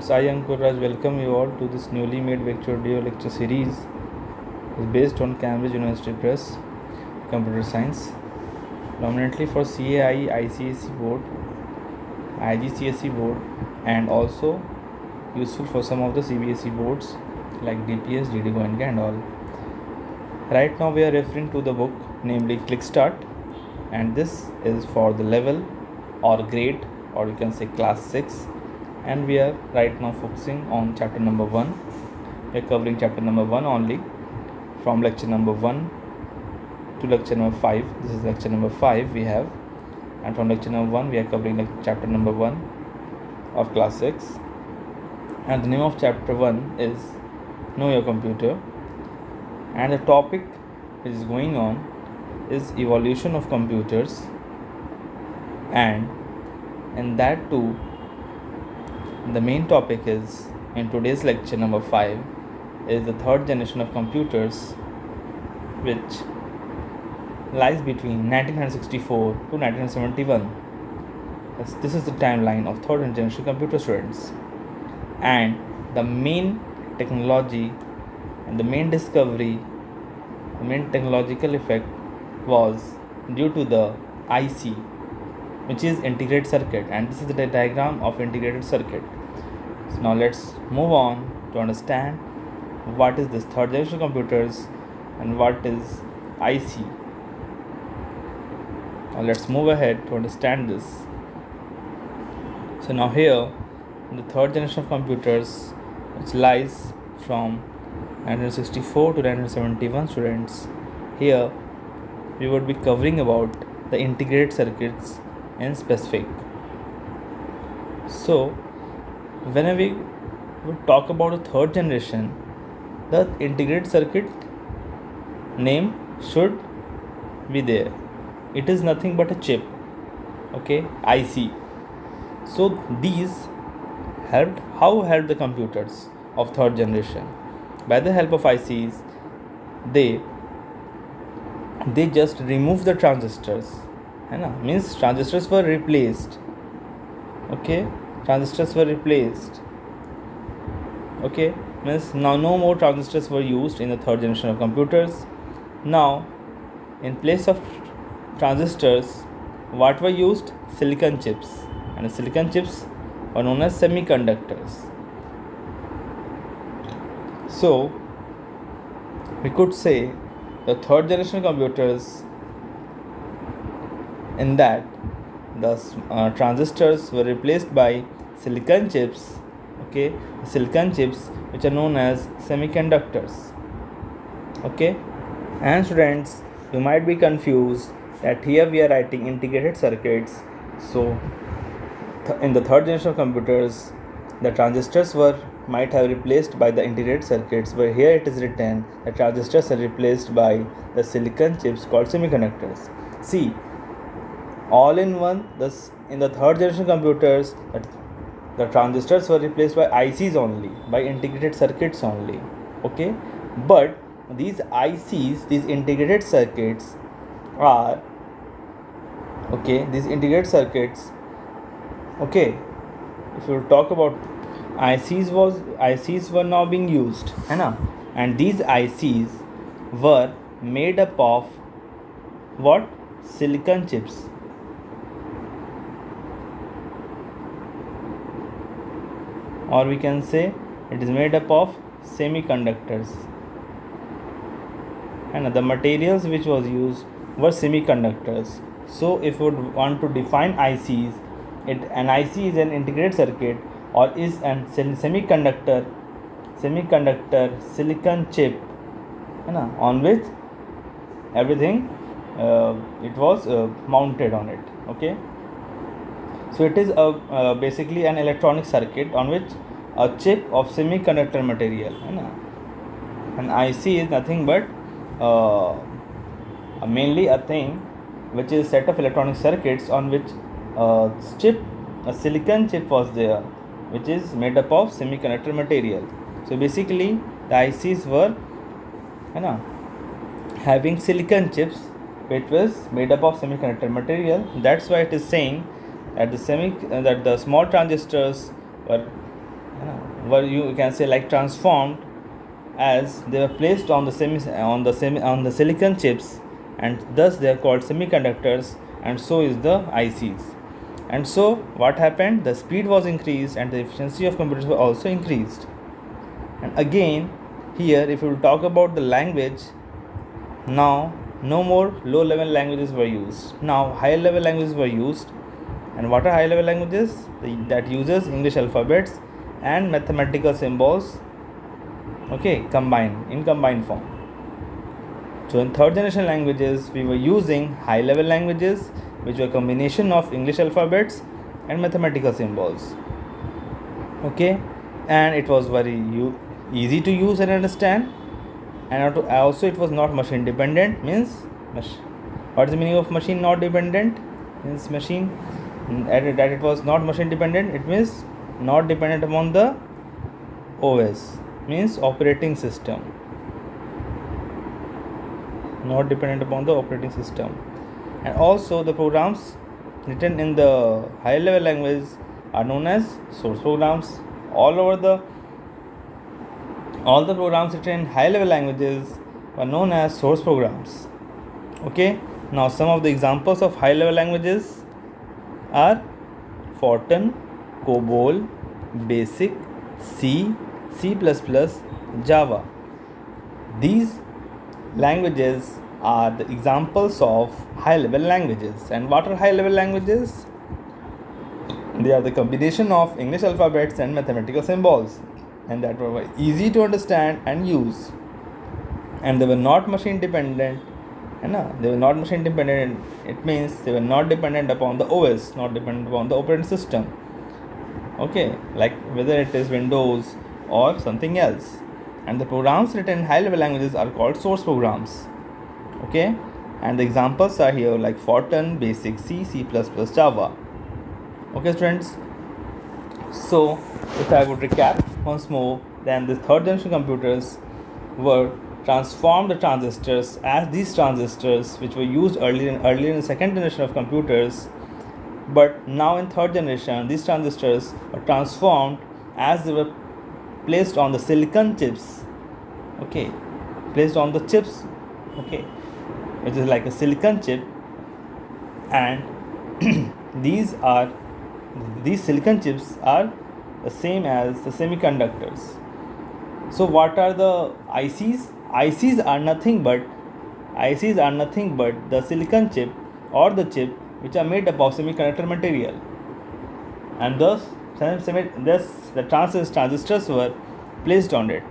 students, I Ankuraj welcome you all to this newly made video lecture series. It's based on Cambridge University Press, Computer Science, predominantly for CAIE-IGCSE board, IGCSE board, and also useful for some of the CBSE boards like DPS, DD Goenka and all. Right now we are referring to the book namely ClickStart, and this is for the level or grade, or you can say class 6, and we are right now focusing on chapter number 1. We are covering chapter number 1 only, from lecture number 1 to lecture number 5. This is lecture number 5 we have, and from lecture number 1 we are covering chapter number 1 of class 6, and the name of chapter 1 is Know Your Computer, and the topic which is going on is evolution of computers, and in that too the main topic is, in today's lecture number 5, is the third generation of computers, which lies between 1964 to 1971. This is the timeline of third generation computer students, and the main technology and the main discovery, the main technological effect was due to the IC, which is integrated circuit, and this is the diagram of integrated circuit. So now let's move on to understand what is this third generation computers and what is IC. Now let's move ahead to understand this. So now here in the third generation of computers, which lies from 1964 to 1971 students, here we would be covering about the integrated circuits in specific. So whenever we would talk about the third generation, the integrated circuit name should be there. It is nothing but a chip, okay, IC. So these helped the computers of third generation? By the help of ICs, they just remove the transistors, means transistors were replaced, okay, means now no more transistors were used in the third generation of computers. Now in place of transistors, what were used? Silicon chips, and the silicon chips are known as semiconductors. So we could say the third generation computers, in that the transistors were replaced by silicon chips, okay, silicon chips which are known as semiconductors, okay. And students, you might be confused that here we are writing integrated circuits. So in the third generation of computers, the transistors might have replaced by the integrated circuits, but here it is written that transistors are replaced by the silicon chips called semiconductors. See, all in one, in the third generation computers, the transistors were replaced by ICs only, by integrated circuits only, okay. But these ICs, these integrated circuits are, okay, these integrated circuits, okay, if you talk about ICs were now being used, and these ICs were made up of what? Silicon chips, or we can say it is made up of semiconductors, and the materials which was used were semiconductors. So if you would want to define ICs, an IC is an integrated circuit or is an semiconductor silicon chip, on which everything it was mounted on it, okay. So it is basically an electronic circuit on which a chip of semiconductor material, and IC is nothing but mainly a thing which is a set of electronic circuits on which a silicon chip was there, which is made up of semiconductor material. So basically the ICs were having silicon chips which was made up of semiconductor material. That's why it is saying that the small transistors were were, you can say, like transformed, as they were placed on the silicon chips, and thus they are called semiconductors, and so is the ICs. And so what happened, the speed was increased and the efficiency of computers were also increased. And again here, if you will talk about the language, now no more low level languages were used, now high level languages were used. And what are high level languages? That uses English alphabets and mathematical symbols, okay, combined form. So in third generation languages, we were using high level languages, which were a combination of English alphabets and mathematical symbols, okay, and it was very easy to use and understand. And also it was not machine dependent. Means what is the meaning of machine not dependent? Means machine that it was not machine dependent, it means not dependent upon the OS, means operating system, not dependent upon the operating system. And also the programs written in the high level language are known as source programs. All the programs written in high level languages are known as source programs, okay. Now some of the examples of high level languages are Fortran, COBOL, BASIC, C, C++, Java. These languages are the examples of high level languages. And what are high level languages? They are the combination of English alphabets and mathematical symbols, and that were very easy to understand and use. And they were not machine dependent. They were not machine dependent. It means they were not dependent upon the OS, not dependent upon the operating system, okay, like whether it is Windows or something else. And the programs written in high level languages are called source programs, okay. And the examples are here, like Fortran, BASIC, C, C++, Java, okay students. So if I would recap once more, then the third generation computers were transformed the transistors as these transistors which were used earlier in the second generation of computers. But now in third generation, these transistors are transformed as they were placed on the silicon chips, okay, placed on the chips, okay, which is like a silicon chip. And these silicon chips are the same as the semiconductors. So what are the ICs? ICs are nothing but the silicon chip or the chip which are made up of semiconductor material, and thus the transistors were placed on it.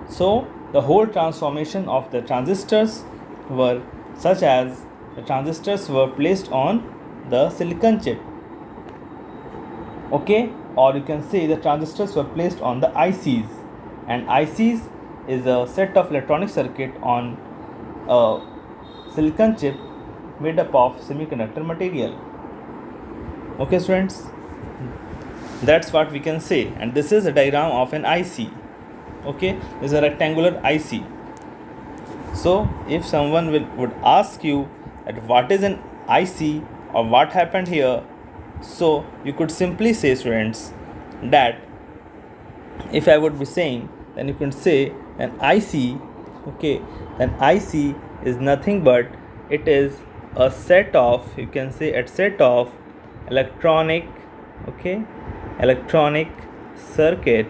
So the whole transformation of the transistors were such as the transistors were placed on the silicon chip, okay, or you can say the transistors were placed on the ICs. And ICs is a set of electronic circuit on a silicon chip made up of semiconductor material, okay students. That's what we can say. And this is a diagram of an IC, okay. This is a rectangular IC. So if someone would ask you that what is an IC or what happened here, so you could simply say, students, that if I would be saying, then you can say an IC, okay, an IC is nothing but it is a set of, you can say a set of electronic circuit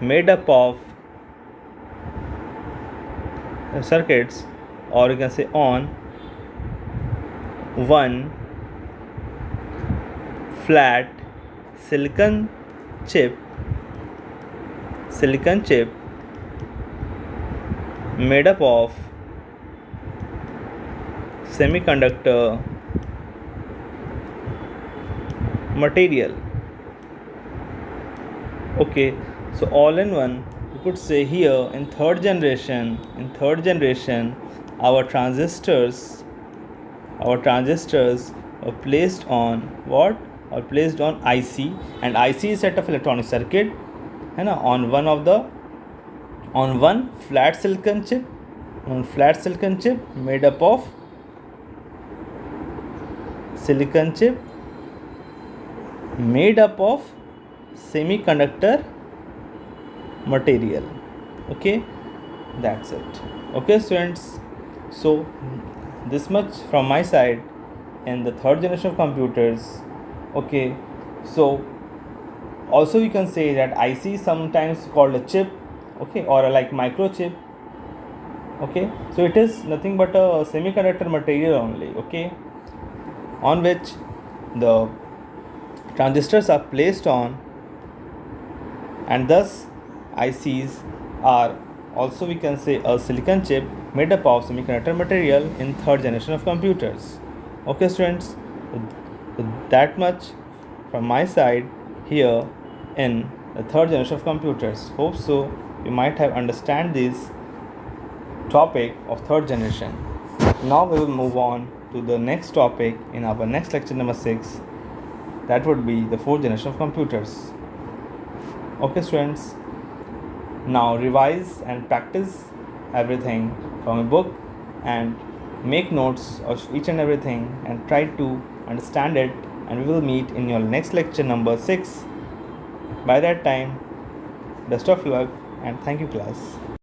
made up of circuits, or you can say on one flat silicon chip made up of semiconductor material, okay. So all in one, you could say here in third generation our transistors were placed on what? Or placed on IC, and IC is set of electronic circuit, on one flat silicon chip made up of semiconductor material. Okay, that's it. Okay students, so this much from my side in the third generation of computers. Okay, so also we can say that IC is sometimes called a chip, okay, or like microchip. Okay, so it is nothing but a semiconductor material only, okay, on which the transistors are placed on, and thus ICs are also, we can say, a silicon chip made up of semiconductor material in third generation of computers. Okay students, that much from my side here in the third generation of computers. Hope so you might have understand this topic of third generation. Now we will move on to the next topic in our next lecture number 6, that would be the fourth generation of computers. Okay students, now revise and practice everything from a book and make notes of each and everything and try to understand it, and we will meet in your next lecture number 6. By that time, best of luck and thank you class.